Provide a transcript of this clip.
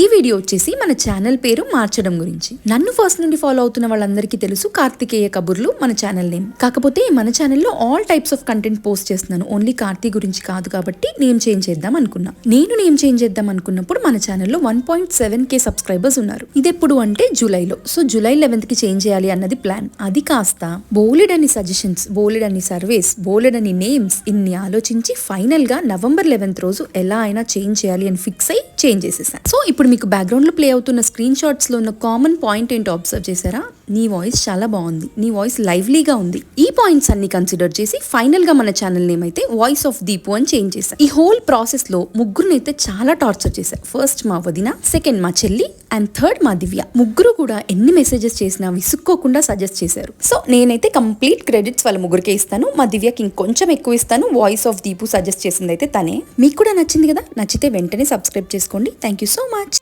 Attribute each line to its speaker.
Speaker 1: ఈ వీడియో వచ్చేసి మన ఛానల్ పేరు మార్చడం గురించి. నన్ను ఫస్ట్ నుండి ఫాలో అవుతున్న వాళ్ళందరికీ తెలుసు కార్తికేయ కబుర్లు మన ఛానల్ నేమ్. కాకపోతే మన ఛానల్లో all types of content post చేస్తున్నాను, ఓన్లీ కార్తీ గురించి కాదు కాబట్టి నేమ్ చేంజ్ చేద్దాం అనుకున్నా. నేను నేమ్ చేంజ్ చేద్దాం అనుకున్నప్పుడు మన ఛానల్లో 1.7K సబ్స్క్రైబర్స్ ఉన్నారు. ఇది ఎప్పుడు అంటే జూలైలో. సో జూలై 11th కి చేంజ్ చేయాలి అన్నది ప్లాన్. అది కాస్త బోలెడని సజెషన్స్, బోలెడని సర్వేస్, బోలెడని నేమ్స్ ఇన్ని ఆలోచించి ఫైనల్ గా నవంబర్ 11th రోజు ఎలా అయినా చేంజ్ చేయాలి అని ఫిక్స్ అయ్యి చేంజ్ చేసేసాను. సో ఇప్పుడు మీకు బ్యాక్గ్రౌండ్ లో ప్లే అవుతున్న స్క్రీన్ షాట్స్ లో ఉన్న కామన్ పాయింట్ ఏంటో అబ్జర్వ్ చేశారా? నీ వాయిస్ చాలా బాగుంది, నీ వాయిస్ లైవ్లీగా ఉంది. ఈ పాయింట్స్ అన్ని కన్సిడర్ చేసి ఫైనల్ గా మన ఛానల్ నేమ్ అయితే వాయిస్ ఆఫ్ దీపు అని చేంజ్ చేశాను. ఈ హోల్ ప్రాసెస్ లో ముగ్గురుని అయితే చాలా టార్చర్ చేశారు. ఫస్ట్ మా వదిన, సెకండ్ మా చెల్లి అండ్ థర్డ్ మా దివ్య. ముగ్గురు కూడా ఎన్ని మెసేజెస్ చేసినా విసుక్కోకుండా సజెస్ట్ చేశారు. సో నేనైతే కంప్లీట్ క్రెడిట్స్ వాళ్ళ ముగ్గురికే ఇస్తాను. మా దివ్యకి ఇంకొంచెం ఎక్కువ ఇస్తాను. వాయిస్ ఆఫ్ దీపు సజెస్ట్ చేసింది అయితే తనే. మీకు కూడా నచ్చింది కదా? నచ్చితే వెంటనే సబ్స్క్రైబ్ చేసుకోండి. Thank you so much.